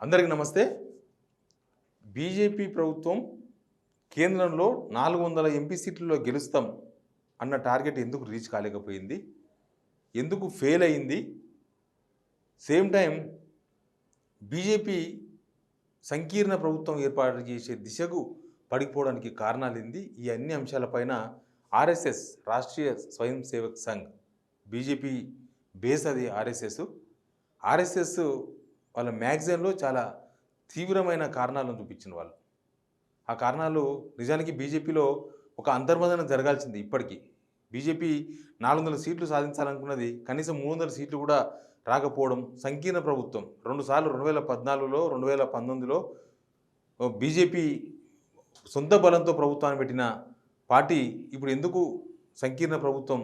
అందరికీ నమస్తే. బీజేపీ ప్రభుత్వం కేంద్రంలో 400 ఎంపీ సీట్లలో గెలుస్తాం అన్న టార్గెట్ ఎందుకు రీచ్ కాలేకపోయింది? ఎందుకు ఫెయిల్ అయింది? సేమ్ టైం బీజేపీ సంకీర్ణ ప్రభుత్వం ఏర్పాటు చేసే దిశకు పడిపోవడానికి కారణాలేంది? ఈ అన్ని అంశాలపైన ఆర్ఎస్ఎస్ రాష్ట్రీయ స్వయం సేవక్ సంఘ్ బీజేపీ బేస్ అది ఆర్ఎస్ఎస్ వాళ్ళ మ్యాగజైన్లో చాలా తీవ్రమైన కారణాలను చూపించిన వాళ్ళు. ఆ కారణాలు నిజానికి బీజేపీలో ఒక అంతర్మదనం జరగాల్సింది. ఇప్పటికీ బీజేపీ 400 సీట్లు సాధించాలనుకున్నది, కనీసం 300 సీట్లు కూడా రాకపోవడం. సంకీర్ణ ప్రభుత్వం 2 సార్లు 2014లో 2019లో బీజేపీ సొంత బలంతో ప్రభుత్వాన్ని పెట్టిన పార్టీ ఇప్పుడు ఎందుకు సంకీర్ణ ప్రభుత్వం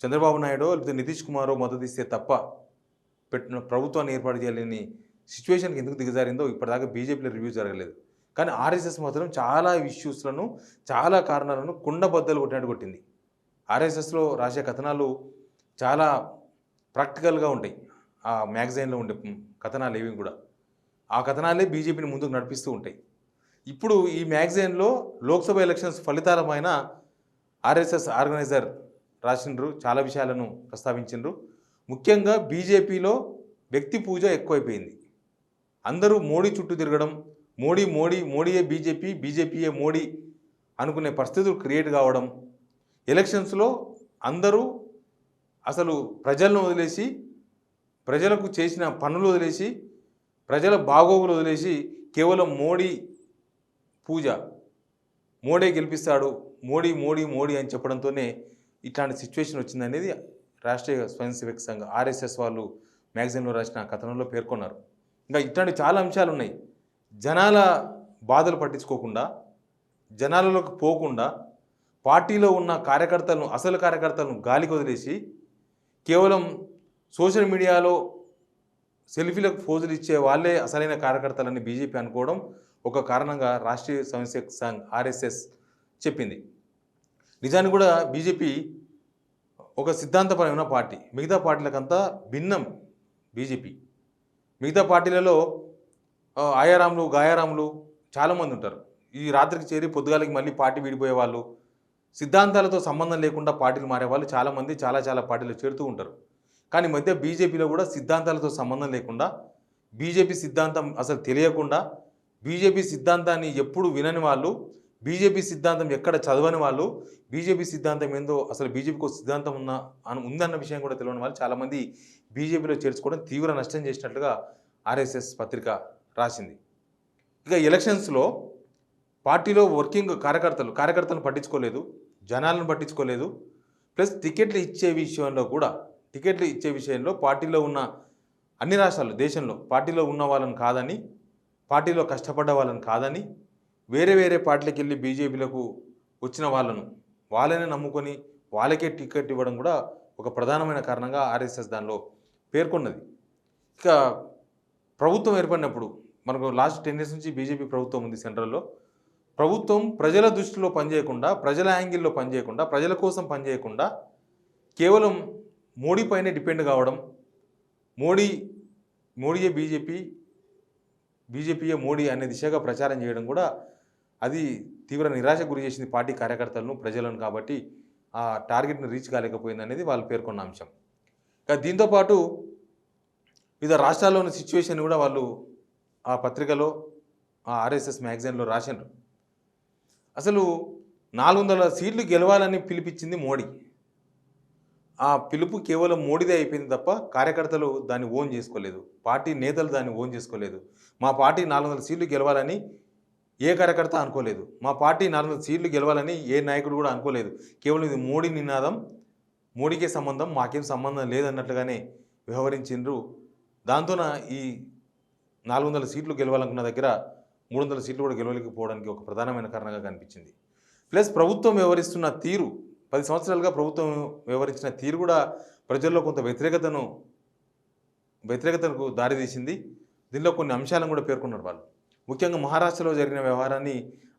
చంద్రబాబు నాయుడో లేకపోతే నితీష్ కుమారో మద్దతు ఇస్తే తప్ప పెట్టిన ప్రభుత్వాన్ని ఏర్పాటు చేయాలని సిచ్యువేషన్కి ఎందుకు దిగజారిందో ఇప్పటిదాకా బీజేపీలో రివ్యూ జరగలేదు. కానీ ఆర్ఎస్ఎస్ మాత్రం చాలా ఇష్యూస్లను, చాలా కారణాలను కుండబద్దలు కొట్టినట్టు కొట్టింది. ఆర్ఎస్ఎస్లో రాసే కథనాలు చాలా ప్రాక్టికల్గా ఉంటాయి. ఆ మ్యాగజైన్లో ఉండే కథనాలు ఏవి కూడా ఆ కథనాలే బీజేపీని ముందుకు నడిపిస్తూ ఉంటాయి. ఇప్పుడు ఈ మ్యాగజైన్లో లోక్సభ ఎలక్షన్స్ ఫలితాలపైన ఆర్ఎస్ఎస్ ఆర్గనైజర్ రాసిండ్రు, చాలా విషయాలను ప్రస్తావించిండ్రు. ముఖ్యంగా బీజేపీలో వ్యక్తి పూజ ఎక్కువైపోయింది. అందరూ మోడీ చుట్టూ తిరగడం, మోడీయే బీజేపీ, బీజేపీయే మోడీ అనుకునే పరిస్థితులు క్రియేట్ కావడం, ఎలక్షన్స్లో అందరూ అసలు ప్రజలను వదిలేసి, ప్రజలకు చేసిన పనులు వదిలేసి, ప్రజల బాగోగులు వదిలేసి కేవలం మోడీ పూజ, మోడీ గెలిపిస్తాడు, మోడీ అని చెప్పడంతోనే ఇట్లాంటి సిచ్యువేషన్ వచ్చిందనేది రాష్ట్రీయ స్వయం సేవక్ సంఘ్ ఆర్ఎస్ఎస్ వాళ్ళు మ్యాగజైన్లో రాసిన కథనంలో పేర్కొన్నారు. ఇంకా ఇట్లాంటి చాలా అంశాలు ఉన్నాయి. జనాల బాధలు పట్టించుకోకుండా, జనాలలోకి పోకుండా, పార్టీలో ఉన్న కార్యకర్తలను, అసలు కార్యకర్తలను గాలికి వదిలేసి కేవలం సోషల్ మీడియాలో సెల్ఫీలకు ఫోజులు ఇచ్చే వాళ్ళే అసలైన కార్యకర్తలని బీజేపీ అనుకోవడం ఒక కారణంగా రాష్ట్రీయ స్వయం సేవక్ సంఘ్ ఆర్ఎస్ఎస్ చెప్పింది. నిజానికి కూడా బీజేపీ ఒక సిద్ధాంతపరమైన పార్టీ. మిగతా పార్టీలకంతా భిన్నం బీజేపీ. మిగతా పార్టీలలో ఆయారాములు, గాయారాములు చాలామంది ఉంటారు. ఈ రాత్రికి చేరి పొద్దుగాలకి మళ్ళీ పార్టీ విడిపోయే వాళ్ళు, సిద్ధాంతాలతో సంబంధం లేకుండా పార్టీలు మారేవాళ్ళు చాలామంది చాలా పార్టీలు చేరుతూ ఉంటారు. కానీ మధ్య బీజేపీలో కూడా సిద్ధాంతాలతో సంబంధం లేకుండా, బీజేపీ సిద్ధాంతం అసలు తెలియకుండా, బీజేపీ సిద్ధాంతాన్ని ఎప్పుడు వినని వాళ్ళు, బీజేపీ సిద్ధాంతం ఎక్కడ చదవని వాళ్ళు, బీజేపీ సిద్ధాంతం ఏందో అసలు బీజేపీకి ఒక సిద్ధాంతం ఉందన్న విషయం కూడా తెలియని వాళ్ళు చాలామంది బీజేపీలో చేర్చుకోవడం తీవ్ర నష్టం చేసినట్లుగా ఆర్ఎస్ఎస్ పత్రిక రాసింది. ఇక ఎలక్షన్స్లో పార్టీలో వర్కింగ్ కార్యకర్తలను పట్టించుకోలేదు, జనాలను పట్టించుకోలేదు. ప్లస్ టికెట్లు ఇచ్చే విషయంలో పార్టీలో ఉన్న అన్ని రాష్ట్రాలు, దేశంలో పార్టీలో ఉన్న వాళ్ళని కాదని, పార్టీలో కష్టపడ్డ వాళ్ళని కాదని, వేరే పార్టీలకు వెళ్ళి బీజేపీలకు వచ్చిన వాళ్ళనే నమ్ముకొని వాళ్ళకే టికెట్ ఇవ్వడం కూడా ఒక ప్రధానమైన కారణంగా ఆర్ఎస్ఎస్ దానిలో పేర్కొన్నది. ఇక ప్రభుత్వం ఏర్పడినప్పుడు, మనకు లాస్ట్ 10 years నుంచి బీజేపీ ప్రభుత్వం ఉంది సెంట్రల్లో. ప్రభుత్వం ప్రజల దృష్టిలో పనిచేయకుండా, ప్రజల యాంగిల్లో పనిచేయకుండా, ప్రజల కోసం పనిచేయకుండా కేవలం మోడీ పైనే డిపెండ్ కావడం, మోడీయే బీజేపీయే మోడీ అనే దిశగా ప్రచారం చేయడం కూడా అది తీవ్ర నిరాశకు గురి చేసింది పార్టీ కార్యకర్తలను, ప్రజలను. కాబట్టి ఆ టార్గెట్ని రీచ్ కాలేకపోయింది అనేది వాళ్ళు పేర్కొన్న అంశం. దీంతోపాటు వివిధ రాష్ట్రాల్లోని సిచ్యువేషన్ కూడా వాళ్ళు ఆ పత్రికలో, ఆ ఆర్ఎస్ఎస్ మ్యాగజైన్లో రాసినారు. అసలు 400 సీట్లు గెలవాలని పిలిపించింది మోడీ. ఆ పిలుపు కేవలం మోడీదే అయిపోయింది తప్ప కార్యకర్తలు దాన్ని ఓన్ చేసుకోలేదు, పార్టీ నేతలు దాన్ని ఓన్ చేసుకోలేదు. మా పార్టీ 400 సీట్లు గెలవాలని ఏ కార్యకర్త అనుకోలేదు, మా పార్టీ 400 సీట్లు గెలవాలని ఏ నాయకుడు కూడా అనుకోలేదు. కేవలం ఇది మోడీ నినాదం, మోడీకే సంబంధం, మాకేం సంబంధం లేదన్నట్లుగానే వ్యవహరించిండ్రు. దాంతోన ఈ 400 సీట్లు గెలవాలనుకున్న దగ్గర 300 సీట్లు కూడా గెలవలేకపోవడానికి ఒక ప్రధానమైన కారణంగా కనిపించింది. ప్లస్ ప్రభుత్వం వ్యవహరిస్తున్న తీరు, 10 సంవత్సరాలుగా ప్రభుత్వం వ్యవహరించిన తీరు కూడా ప్రజల్లో కొంత వ్యతిరేకతకు దారితీసింది. దీనిలో కొన్ని అంశాలను కూడా పేర్కొన్నారు వాళ్ళు. ముఖ్యంగా మహారాష్ట్రలో జరిగిన వ్యవహారాన్ని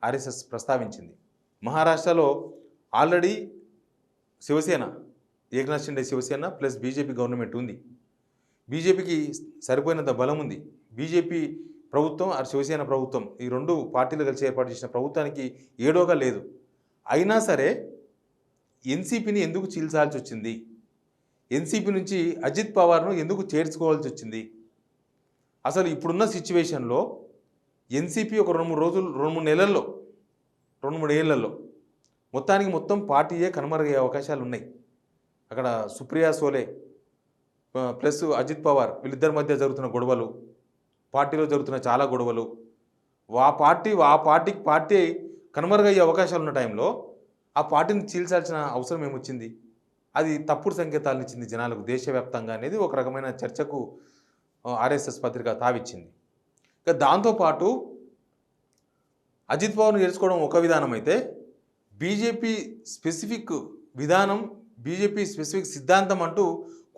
ఆర్ఎస్ఎస్ ప్రస్తావించింది. మహారాష్ట్రలో already Shiv Sena, Eknath Shinde Shiv Sena plus BJP government ఉంది. బీజేపీకి సరిపోయినంత బలం ఉంది. బీజేపీ ప్రభుత్వం శివసేన ప్రభుత్వం ఈ 2 పార్టీలు కలిసి ఏర్పాటు చేసిన ప్రభుత్వానికి ఏడోగా లేదు. అయినా సరే ఎన్సీపీని ఎందుకు చీల్చాల్సి వచ్చింది? ఎన్సీపీ నుంచి అజిత్ పవార్ను ఎందుకు చేర్చుకోవాల్సి వచ్చింది? అసలు ఇప్పుడున్న సిచ్యువేషన్లో ఎన్సీపీ ఒక 2-3 నెలల్లో 2-3 ఏళ్లలో మొత్తం పార్టీయే కనుమరుగయ్యే అవకాశాలు ఉన్నాయి. అక్కడ సుప్రియా సోలే ప్లస్ అజిత్ పవార్ వీళ్ళిద్దరి మధ్య జరుగుతున్న గొడవలు, పార్టీలో జరుగుతున్న చాలా గొడవలు, ఆ పార్టీ కనుమరుగయ్యే అవకాశాలు ఉన్న టైంలో ఆ పార్టీని చీల్చాల్సిన అవసరం ఏమొచ్చింది? అది తప్పుడు సంకేతాలను ఇచ్చింది జనాలకు దేశవ్యాప్తంగా అనేది ఒక రకమైన చర్చకు ఆర్ఎస్ఎస్ పత్రిక తావిచ్చింది. ఇక దాంతోపాటు అజిత్ పవార్ను చేర్చుకోవడం ఒక విధానం అయితే బీజేపీ స్పెసిఫిక్ విధానం, బీజేపీ స్పెసిఫిక్ సిద్ధాంతం అంటూ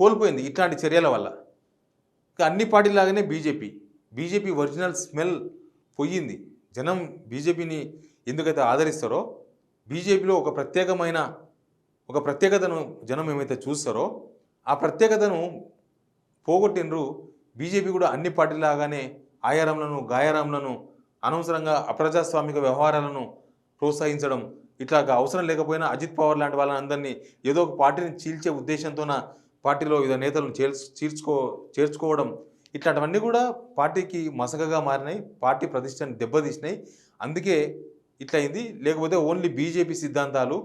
కోల్పోయింది ఇట్లాంటి చర్యల వల్ల. ఇక అన్ని పార్టీలాగానే బీజేపీ ఒరిజినల్ స్మెల్ పోయింది. జనం బీజేపీని ఎందుకైతే ఆదరిస్తారో, బీజేపీలో ఒక ప్రత్యేకతను జనం ఏమైతే చూస్తారో ఆ ప్రత్యేకతను పోగొట్టినరు. బీజేపీ కూడా అన్ని పార్టీలాగానే ఆయారంలను గాయారంలను అనవసరంగా అప్రజాస్వామిక వ్యవహారాలను ప్రోత్సహించడం, ఇట్లాగా అవసరం లేకపోయినా అజిత్ పవార్ లాంటి వాళ్ళని అందరినీ ఏదో ఒక పార్టీని చీల్చే ఉద్దేశంతోన పార్టీలో వివిధ నేతలను చేర్చుకోవడం, ఇట్లాంటివన్నీ కూడా పార్టీకి మసకగా మారినాయి, పార్టీ ప్రతిష్టని దెబ్బతీసినాయి. అందుకే ఇట్లయింది. లేకపోతే ఓన్లీ బీజేపీ సిద్ధాంతాలు,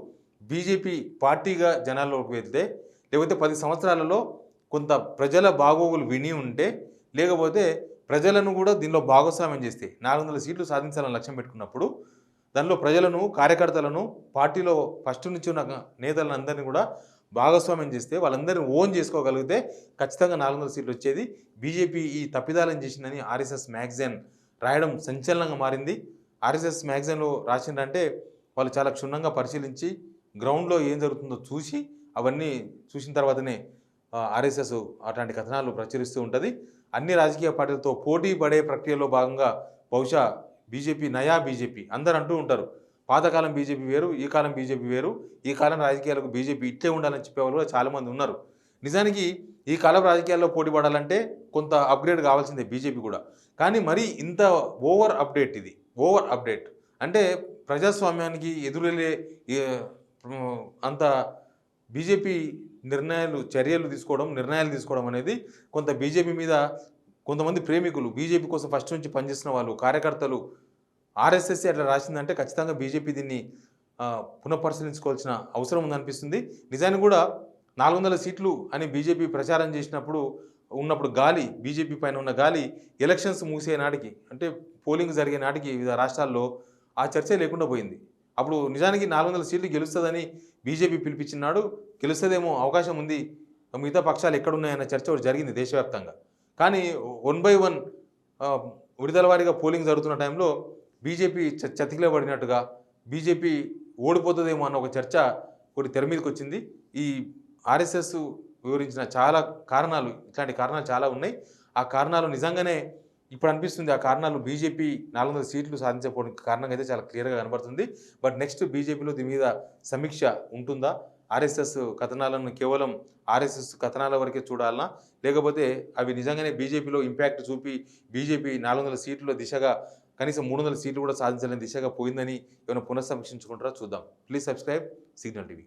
బీజేపీ పార్టీగా జనాల్లోకి వెళ్తే, లేకపోతే 10 సంవత్సరాలలో కొంత ప్రజల బాగోగులు విని ఉంటే, లేకపోతే ప్రజలను కూడా దీనిలో భాగస్వామ్యం చేస్తే 400 సీట్లు సాధించాలని లక్ష్యం పెట్టుకున్నప్పుడు దానిలో ప్రజలను, కార్యకర్తలను, పార్టీలో ఫస్ట్ నుంచి ఉన్న నేతలను అందరినీ కూడా భాగస్వామ్యం చేస్తే, వాళ్ళందరినీ ఓన్ చేసుకోగలిగితే ఖచ్చితంగా 400 సీట్లు వచ్చేది. బీజేపీ ఈ తప్పిదాలను చేసిందని ఆర్ఎస్ఎస్ మ్యాగజైన్ రాయడం సంచలనంగా మారింది. ఆర్ఎస్ఎస్ మ్యాగజైన్లో రాసిందంటే వాళ్ళు చాలా క్షుణ్ణంగా పరిశీలించి గ్రౌండ్లో ఏం జరుగుతుందో చూసి అవన్నీ చూసిన తర్వాతనే ఆర్ఎస్ఎస్ అట్లాంటి కథనాలు ప్రచురిస్తూ ఉంటుంది. అన్ని రాజకీయ పార్టీలతో పోటీ పడే ప్రక్రియలో భాగంగా బహుశా నయా బీజేపీ అందరూ అంటూ ఉంటారు, పాతకాలం బీజేపీ వేరు, ఈ కాలం బీజేపీ వేరు, ఈ కాలం రాజకీయాలకు బీజేపీ ఇట్లే ఉండాలని చెప్పేవాళ్ళు కూడా చాలామంది ఉన్నారు. నిజానికి ఈ కాలం రాజకీయాల్లో పోటీ పడాలంటే కొంత అప్గ్రేడ్ కావాల్సిందే బీజేపీ కూడా. కానీ మరి ఇంత ఓవర్ అప్డేట్ అంటే ప్రజాస్వామ్యానికి ఎదురెళ్ళే అంత బీజేపీ నిర్ణయాలు తీసుకోవడం అనేది కొంత బీజేపీ మీద కొంతమంది ప్రేమికులు, బీజేపీ కోసం ఫస్ట్ నుంచి పనిచేస్తున్న వాళ్ళు, కార్యకర్తలు, ఆర్ఎస్ఎస్ అట్లా రాసిందంటే ఖచ్చితంగా బీజేపీ దీన్ని పునఃపరిశీలించుకోవాల్సిన అవసరం ఉందనిపిస్తుంది. నిజానికి కూడా 400 సీట్లు అని బీజేపీ ప్రచారం చేసినప్పుడు ఉన్నప్పుడు బీజేపీ పైన ఉన్న గాలి ఎలక్షన్స్ ముగిసే నాటికి, అంటే పోలింగ్ జరిగే నాటికి వివిధ రాష్ట్రాల్లో ఆ చర్చ లేకుండా పోయింది. అప్పుడు నిజానికి 400 సీట్లు గెలుస్తుందని బీజేపీ పిలిపించినాడు, గెలుస్తుందేమో అవకాశం ఉంది, మిగతా పక్షాలు ఎక్కడున్నాయన్న చర్చ ఒకటి జరిగింది దేశవ్యాప్తంగా. కానీ 1 by 1 విడుదల వారీగా పోలింగ్ జరుగుతున్న టైంలో బీజేపీ చతికిల పడినట్టుగా బీజేపీ ఓడిపోతుందేమో అన్న ఒక చర్చ ఒకటి తెర మీదకి వచ్చింది. ఈ ఆర్ఎస్ఎస్ వివరించిన ఇట్లాంటి కారణాలు చాలా ఉన్నాయి. ఆ కారణాలు నిజంగానే ఇప్పుడు అనిపిస్తుంది, ఆ కారణాలు బీజేపీ 400 సీట్లు సాధించకపోవడానికి కారణంగా అయితే చాలా క్లియర్గా కనబడుతుంది. బట్ నెక్స్ట్ బీజేపీలో దీని మీద సమీక్ష ఉంటుందా? ఆర్ఎస్ఎస్ కథనాలను కేవలం ఆర్ఎస్ఎస్ కథనాల వరకే చూడాలనా, లేకపోతే అవి నిజంగానే బీజేపీలో ఇంపాక్ట్ చూపి బీజేపీ 400 సీట్ల దిశగా కనీసం 300 సీట్లు కూడా సాధించలేని దిశగా పోయిందని ఏమైనా పునఃసమీక్షించుకుంటారా చూద్దాం. Please subscribe signal TV.